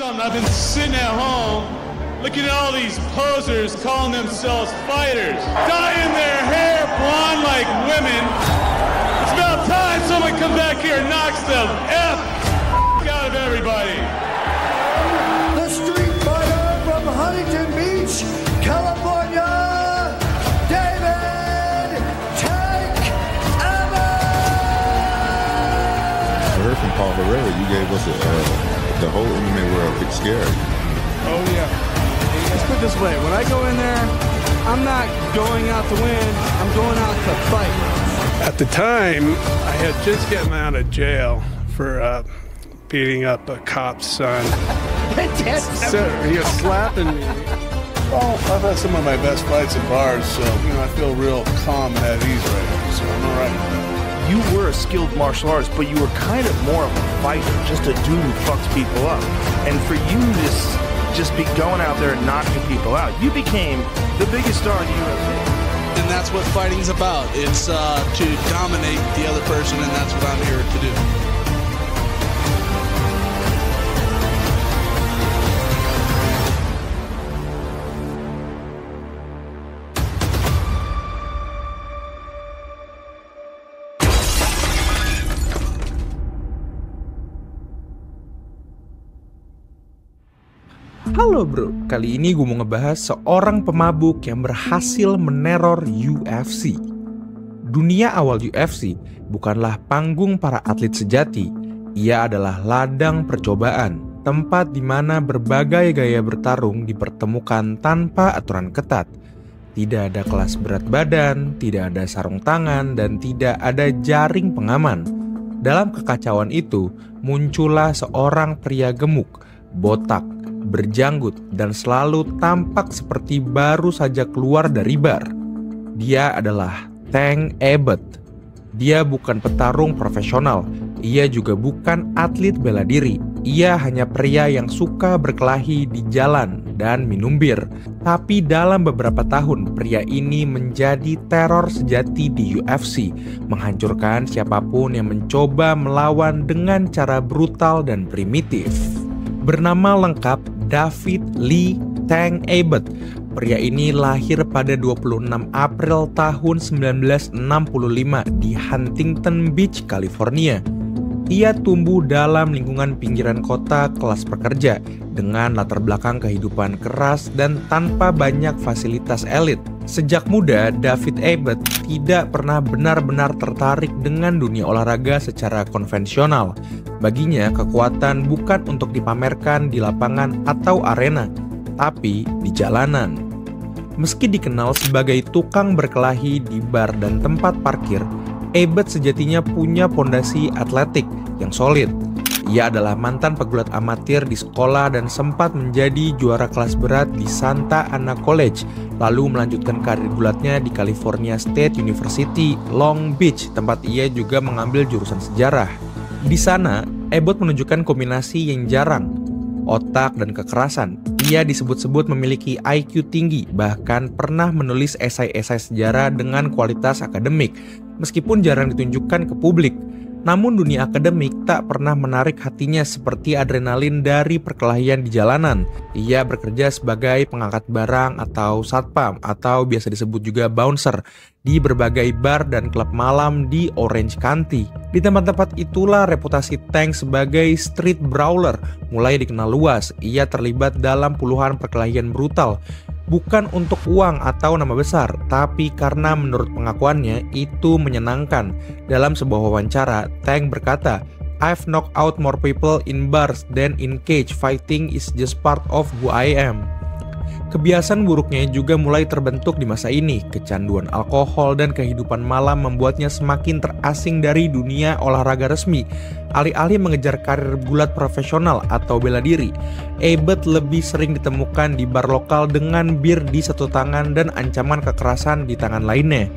something. I've been sitting at home looking at all these posers calling themselves fighters, dyeing their hair blonde like women. It's about time someone come back here and knocks the F out of everybody. The street fighter from Huntington Beach, California, David Tank Evans! I heard from Paul Herrera, you gave us the whole MMA world big scare. Oh yeah. Let's put it this way, when I go in there, I'm not going out to win, I'm going out to fight. At the time, I had just gotten out of jail for beating up a cop's son. So he was slapping me. Well, I've had some of my best fights in bars, so I feel real calm and at ease right now, so I'm all right with that. You were a skilled martial artist, but you were kind of more of a fighter, just a dude who fucks people up. And for you to just be going out there and knocking people out, you became the biggest star in the UFC. And that's what fighting's about. It's to dominate the other person, and that's what I'm here to do. Halo bro, kali ini gue mau ngebahas seorang pemabuk yang berhasil meneror UFC. Dunia awal UFC bukanlah panggung para atlet sejati. Ia adalah ladang percobaan, tempat di mana berbagai gaya bertarung dipertemukan tanpa aturan ketat. Tidak ada kelas berat badan, tidak ada sarung tangan, dan tidak ada jaring pengaman. Dalam kekacauan itu, muncullah seorang pria gemuk, botak, berjanggut, dan selalu tampak seperti baru saja keluar dari bar. Dia adalah Tank Abbott. Dia bukan petarung profesional, ia juga bukan atlet bela diri. Ia hanya pria yang suka berkelahi di jalan dan minum bir. Tapi dalam beberapa tahun, pria ini menjadi teror sejati di UFC, menghancurkan siapapun yang mencoba melawan dengan cara brutal dan primitif. Bernama lengkap David Lee Tank Abbott. Pria ini lahir pada 26 April tahun 1965 di Huntington Beach, California. Ia tumbuh dalam lingkungan pinggiran kota kelas pekerja dengan latar belakang kehidupan keras dan tanpa banyak fasilitas elit. Sejak muda, David Abbott tidak pernah benar-benar tertarik dengan dunia olahraga secara konvensional. Baginya, kekuatan bukan untuk dipamerkan di lapangan atau arena, tapi di jalanan. Meski dikenal sebagai tukang berkelahi di bar dan tempat parkir, Abbott sejatinya punya pondasi atletik yang solid. Ia adalah mantan pegulat amatir di sekolah dan sempat menjadi juara kelas berat di Santa Ana College, lalu melanjutkan karir gulatnya di California State University, Long Beach, tempat ia juga mengambil jurusan sejarah. Di sana, Abbott menunjukkan kombinasi yang jarang, otak dan kekerasan. Ia disebut-sebut memiliki IQ tinggi, bahkan pernah menulis esai-esai sejarah dengan kualitas akademik, meskipun jarang ditunjukkan ke publik. Namun dunia akademik tak pernah menarik hatinya seperti adrenalin dari perkelahian di jalanan. Ia bekerja sebagai pengangkat barang atau satpam, atau biasa disebut juga bouncer, di berbagai bar dan klub malam di Orange County. Di tempat-tempat itulah reputasi Tank sebagai street brawler mulai dikenal luas. Ia terlibat dalam puluhan perkelahian brutal, bukan untuk uang atau nama besar, tapi karena menurut pengakuannya itu menyenangkan. Dalam sebuah wawancara, Tank berkata, "I've knocked out more people in bars than in cage. Fighting is just part of who I am." Kebiasaan buruknya juga mulai terbentuk di masa ini. Kecanduan alkohol dan kehidupan malam membuatnya semakin terasing dari dunia olahraga resmi. Alih-alih mengejar karir gulat profesional atau bela diri, Abbott lebih sering ditemukan di bar lokal dengan bir di satu tangan dan ancaman kekerasan di tangan lainnya.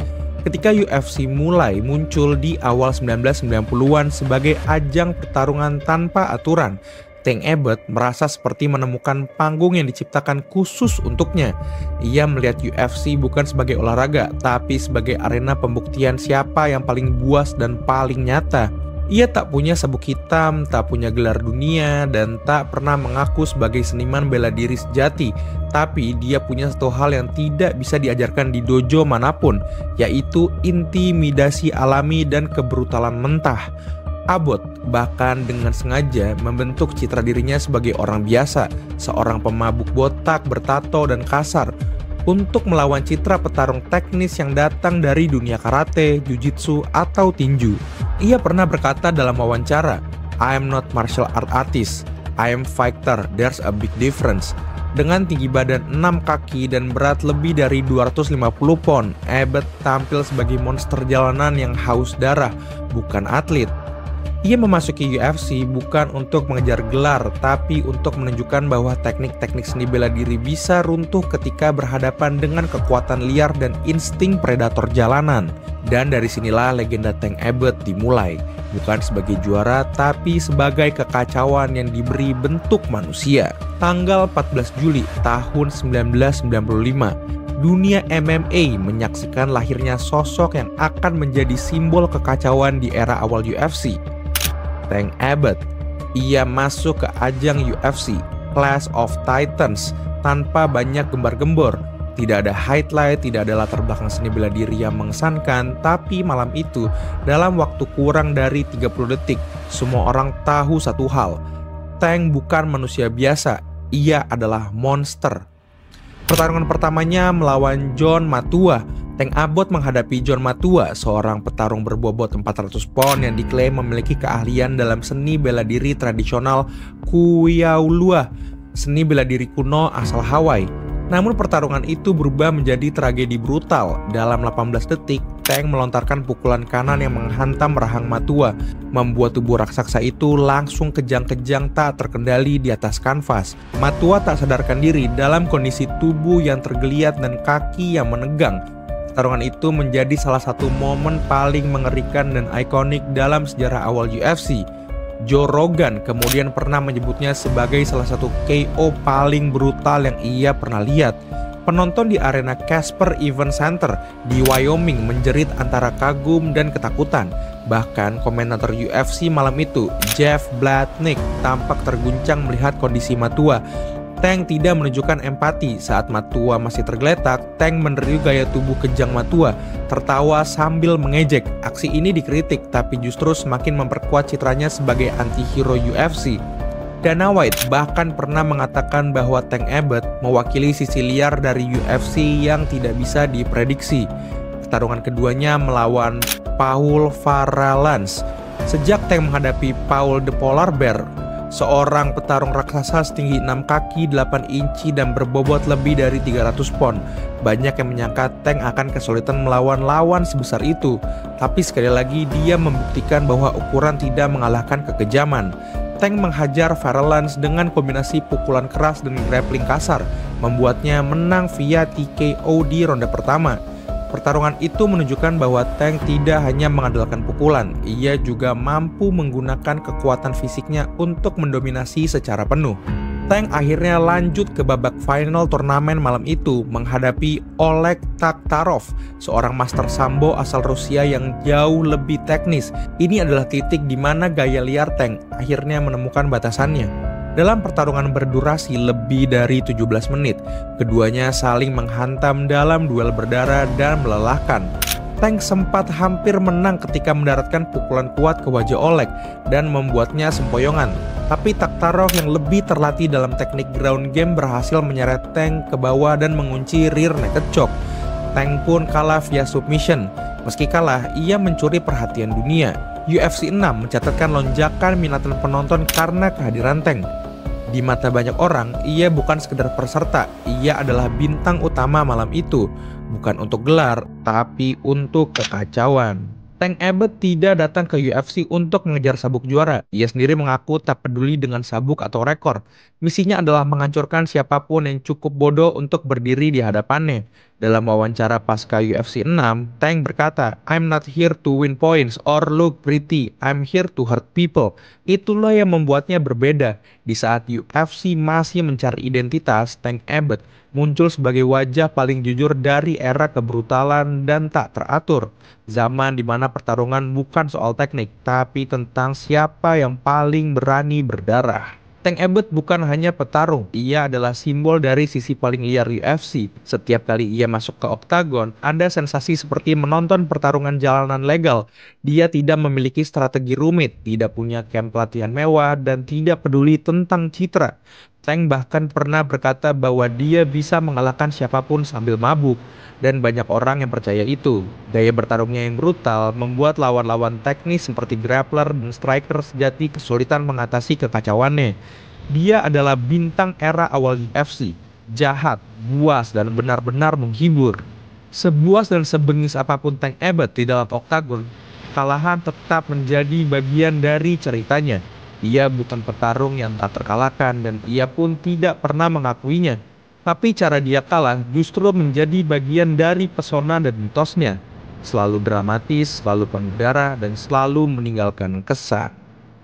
Ketika UFC mulai muncul di awal 1990-an sebagai ajang pertarungan tanpa aturan, Tank Abbott merasa seperti menemukan panggung yang diciptakan khusus untuknya. Ia melihat UFC bukan sebagai olahraga, tapi sebagai arena pembuktian siapa yang paling buas dan paling nyata. Ia tak punya sabuk hitam, tak punya gelar dunia, dan tak pernah mengaku sebagai seniman bela diri sejati. Tapi dia punya satu hal yang tidak bisa diajarkan di dojo manapun, yaitu intimidasi alami dan kebrutalan mentah. Abbott bahkan dengan sengaja membentuk citra dirinya sebagai orang biasa, seorang pemabuk botak, bertato, dan kasar, untuk melawan citra petarung teknis yang datang dari dunia karate, jujitsu, atau tinju. Ia pernah berkata dalam wawancara, "I am not martial art artist, I am fighter, there's a big difference." Dengan tinggi badan 6 kaki dan berat lebih dari 250 pon, Abbott tampil sebagai monster jalanan yang haus darah, bukan atlet. Ia memasuki UFC bukan untuk mengejar gelar, tapi untuk menunjukkan bahwa teknik-teknik seni bela diri bisa runtuh ketika berhadapan dengan kekuatan liar dan insting predator jalanan. Dan dari sinilah legenda Tank Abbott dimulai, bukan sebagai juara, tapi sebagai kekacauan yang diberi bentuk manusia. Tanggal 14 Juli tahun 1995, dunia MMA menyaksikan lahirnya sosok yang akan menjadi simbol kekacauan di era awal UFC. Tank Abbott. Ia masuk ke ajang UFC Clash of Titans tanpa banyak gembar-gembor. Tidak ada highlight, tidak ada latar belakang seni bela diri yang mengesankan, tapi malam itu dalam waktu kurang dari 30 detik, semua orang tahu satu hal. Tank bukan manusia biasa, ia adalah monster. Pertarungan pertamanya melawan John Matua. Tank Abbott menghadapi John Matua, seorang petarung berbobot 400 pon yang diklaim memiliki keahlian dalam seni bela diri tradisional Kuyaulua, seni bela diri kuno asal Hawaii. Namun pertarungan itu berubah menjadi tragedi brutal. Dalam 18 detik, Tank melontarkan pukulan kanan yang menghantam rahang Matua, membuat tubuh raksasa itu langsung kejang-kejang tak terkendali di atas kanvas. Matua tak sadarkan diri dalam kondisi tubuh yang tergeliat dan kaki yang menegang. Pertarungan itu menjadi salah satu momen paling mengerikan dan ikonik dalam sejarah awal UFC. Joe Rogan kemudian pernah menyebutnya sebagai salah satu KO paling brutal yang ia pernah lihat. Penonton di arena Casper Event Center di Wyoming menjerit antara kagum dan ketakutan. Bahkan komentator UFC malam itu, Jeff Blatnick, tampak terguncang melihat kondisi Matua. Tank tidak menunjukkan empati saat Matua masih tergeletak. Tank meniru gaya tubuh kejang Matua, tertawa sambil mengejek. Aksi ini dikritik, tapi justru semakin memperkuat citranya sebagai anti-hero UFC. Dana White bahkan pernah mengatakan bahwa Tank Abbott mewakili sisi liar dari UFC yang tidak bisa diprediksi. Pertarungan keduanya melawan Paul Varelans. Sejak Tank menghadapi Paul the Polar Bear, seorang petarung raksasa setinggi 6 kaki, 8 inci dan berbobot lebih dari 300 pon. Banyak yang menyangka Tank akan kesulitan melawan lawan sebesar itu. Tapi sekali lagi dia membuktikan bahwa ukuran tidak mengalahkan kekejaman. Tank menghajar Varelans dengan kombinasi pukulan keras dan grappling kasar, membuatnya menang via TKO di ronde pertama. Pertarungan itu menunjukkan bahwa Tank tidak hanya mengandalkan pukulan, ia juga mampu menggunakan kekuatan fisiknya untuk mendominasi secara penuh. Tank akhirnya lanjut ke babak final turnamen malam itu menghadapi Oleg Taktarov, seorang master sambo asal Rusia yang jauh lebih teknis. Ini adalah titik di mana gaya liar Tank akhirnya menemukan batasannya. Dalam pertarungan berdurasi lebih dari 17 menit, keduanya saling menghantam dalam duel berdarah dan melelahkan. Tank sempat hampir menang ketika mendaratkan pukulan kuat ke wajah Oleg dan membuatnya sempoyongan. Tapi Taktarov yang lebih terlatih dalam teknik ground game berhasil menyeret Tank ke bawah dan mengunci rear naked choke. Tank pun kalah via submission. Meski kalah, ia mencuri perhatian dunia. UFC 6 mencatatkan lonjakan minatan penonton karena kehadiran Tank. Di mata banyak orang, ia bukan sekedar peserta, ia adalah bintang utama malam itu. Bukan untuk gelar, tapi untuk kekacauan. Tank Abbott tidak datang ke UFC untuk mengejar sabuk juara. Ia sendiri mengaku tak peduli dengan sabuk atau rekor. Misinya adalah menghancurkan siapapun yang cukup bodoh untuk berdiri di hadapannya. Dalam wawancara pasca UFC 6, Tank berkata, "I'm not here to win points or look pretty, I'm here to hurt people." Itulah yang membuatnya berbeda. Di saat UFC masih mencari identitas, Tank Abbott muncul sebagai wajah paling jujur dari era kebrutalan dan tak teratur. Zaman di mana pertarungan bukan soal teknik, tapi tentang siapa yang paling berani berdarah. Tank Abbott bukan hanya petarung, ia adalah simbol dari sisi paling liar UFC. Setiap kali ia masuk ke oktagon, ada sensasi seperti menonton pertarungan jalanan legal. Dia tidak memiliki strategi rumit, tidak punya camp pelatihan mewah, dan tidak peduli tentang citra. Tank bahkan pernah berkata bahwa dia bisa mengalahkan siapapun sambil mabuk, dan banyak orang yang percaya itu. Gaya bertarungnya yang brutal membuat lawan-lawan teknis seperti grappler dan striker sejati kesulitan mengatasi kekacauannya. Dia adalah bintang era awal UFC, jahat, buas, dan benar-benar menghibur. Sebuas dan sebengis apapun Tank Abbott di dalam oktagon, kekalahan tetap menjadi bagian dari ceritanya. Ia bukan petarung yang tak terkalahkan dan ia pun tidak pernah mengakuinya. Tapi cara dia kalah justru menjadi bagian dari pesona dan mitosnya. Selalu dramatis, selalu penuh darah, dan selalu meninggalkan kesan.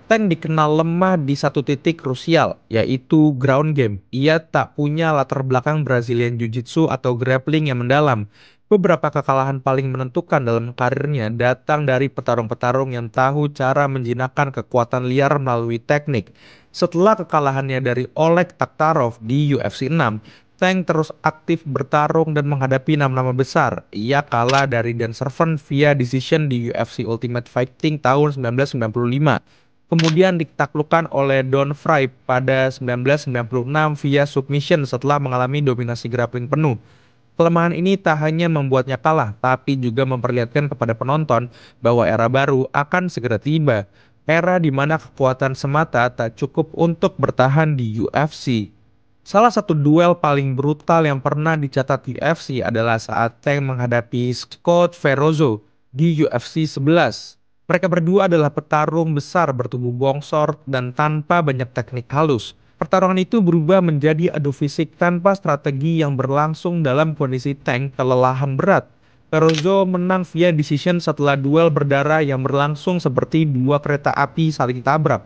Tank dikenal lemah di satu titik krusial, yaitu ground game. Ia tak punya latar belakang Brazilian Jiu-Jitsu atau grappling yang mendalam. Beberapa kekalahan paling menentukan dalam karirnya datang dari petarung-petarung yang tahu cara menjinakkan kekuatan liar melalui teknik. Setelah kekalahannya dari Oleg Taktarov di UFC 6, Tank terus aktif bertarung dan menghadapi nama-nama besar. Ia kalah dari Dan Severn via decision di UFC Ultimate Fighting tahun 1995. Kemudian ditaklukkan oleh Don Frye pada 1996 via submission setelah mengalami dominasi grappling penuh. Kelemahan ini tak hanya membuatnya kalah, tapi juga memperlihatkan kepada penonton bahwa era baru akan segera tiba. Era di mana kekuatan semata tak cukup untuk bertahan di UFC. Salah satu duel paling brutal yang pernah dicatat di UFC adalah saat Tank menghadapi Scott Ferozzo di UFC 11. Mereka berdua adalah petarung besar bertubuh bongsor dan tanpa banyak teknik halus. Pertarungan itu berubah menjadi adu fisik tanpa strategi yang berlangsung dalam kondisi Tank kelelahan berat. Ferozzo menang via decision setelah duel berdarah yang berlangsung seperti dua kereta api saling tabrak.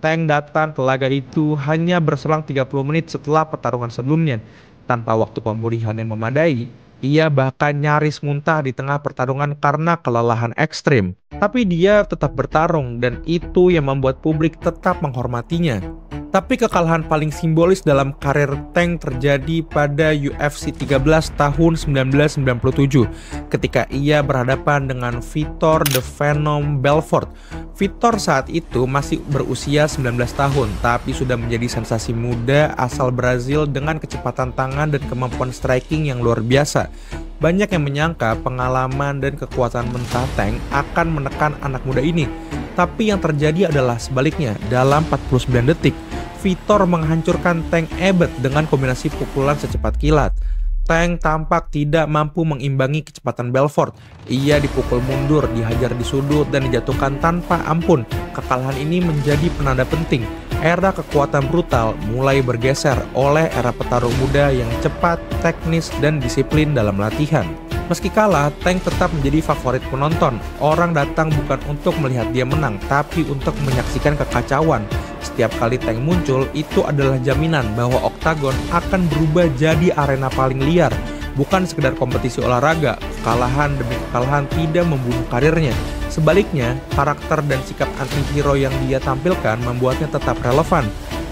Tank datang ke laga itu hanya berselang 30 menit setelah pertarungan sebelumnya. Tanpa waktu pemulihan yang memadai, ia bahkan nyaris muntah di tengah pertarungan karena kelelahan ekstrim. Tapi dia tetap bertarung dan itu yang membuat publik tetap menghormatinya. Tapi kekalahan paling simbolis dalam karir Tank terjadi pada UFC 13 tahun 1997 ketika ia berhadapan dengan Vitor The Phenom Belfort. Vitor saat itu masih berusia 19 tahun tapi sudah menjadi sensasi muda asal Brazil dengan kecepatan tangan dan kemampuan striking yang luar biasa. Banyak yang menyangka pengalaman dan kekuatan mentah Tank akan menekan anak muda ini. Tapi yang terjadi adalah sebaliknya. Dalam 49 detik, Vitor menghancurkan Tank Abbott dengan kombinasi pukulan secepat kilat. Tank tampak tidak mampu mengimbangi kecepatan Belfort. Ia dipukul mundur, dihajar di sudut, dan dijatuhkan tanpa ampun. Kekalahan ini menjadi penanda penting. Era kekuatan brutal mulai bergeser oleh era petarung muda yang cepat, teknis, dan disiplin dalam latihan. Meski kalah, Tank tetap menjadi favorit penonton. Orang datang bukan untuk melihat dia menang, tapi untuk menyaksikan kekacauan. Setiap kali Tank muncul, itu adalah jaminan bahwa oktagon akan berubah jadi arena paling liar. Bukan sekedar kompetisi olahraga, kekalahan demi kekalahan tidak membunuh karirnya. Sebaliknya, karakter dan sikap anti-hero yang dia tampilkan membuatnya tetap relevan.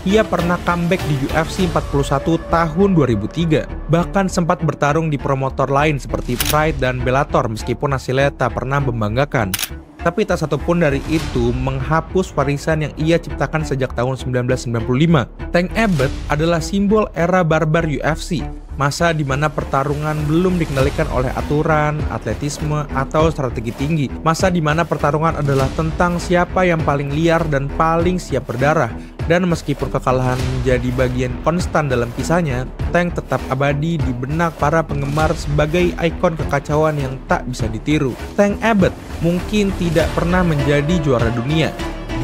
Ia pernah comeback di UFC 41 tahun 2003. Bahkan sempat bertarung di promotor lain seperti Pride dan Bellator meskipun hasilnya tak pernah membanggakan. Tapi tak satupun dari itu menghapus warisan yang ia ciptakan sejak tahun 1995. Tank Abbott adalah simbol era barbar UFC. Masa di mana pertarungan belum dikendalikan oleh aturan, atletisme, atau strategi tinggi. Masa di mana pertarungan adalah tentang siapa yang paling liar dan paling siap berdarah. Dan meskipun kekalahan menjadi bagian konstan dalam kisahnya, Tank tetap abadi di benak para penggemar sebagai ikon kekacauan yang tak bisa ditiru. Tank Abbott mungkin tidak pernah menjadi juara dunia.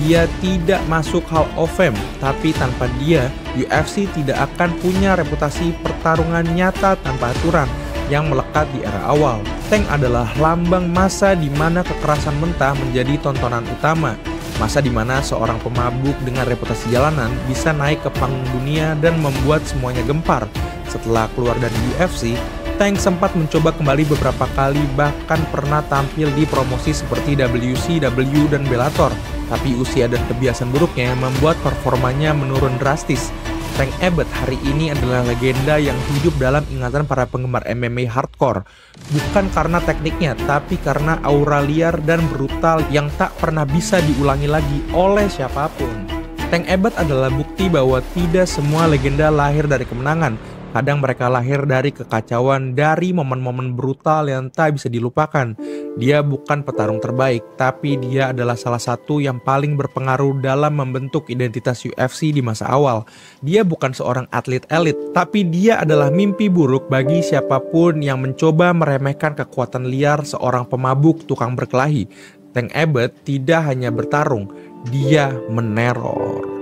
Dia tidak masuk Hall of Fame, tapi tanpa dia, UFC tidak akan punya reputasi pertarungan nyata tanpa aturan yang melekat di era awal. Tank adalah lambang masa di mana kekerasan mentah menjadi tontonan utama. Masa di mana seorang pemabuk dengan reputasi jalanan bisa naik ke panggung dunia dan membuat semuanya gempar. Setelah keluar dari UFC, Tank sempat mencoba kembali beberapa kali, bahkan pernah tampil di promosi seperti WCW dan Bellator. Tapi usia dan kebiasaan buruknya membuat performanya menurun drastis. Tank Abbott hari ini adalah legenda yang hidup dalam ingatan para penggemar MMA hardcore. Bukan karena tekniknya, tapi karena aura liar dan brutal yang tak pernah bisa diulangi lagi oleh siapapun. Tank Abbott adalah bukti bahwa tidak semua legenda lahir dari kemenangan. Kadang mereka lahir dari kekacauan, dari momen-momen brutal yang tak bisa dilupakan. Dia bukan petarung terbaik, tapi dia adalah salah satu yang paling berpengaruh dalam membentuk identitas UFC di masa awal. Dia bukan seorang atlet elit, tapi dia adalah mimpi buruk bagi siapapun yang mencoba meremehkan kekuatan liar seorang pemabuk tukang berkelahi. Tank Abbott tidak hanya bertarung, dia meneror.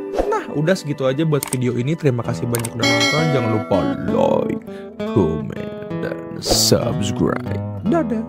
Udah segitu aja buat video ini. Terima kasih banyak udah nonton. Jangan lupa like, comment, dan subscribe. Dadah.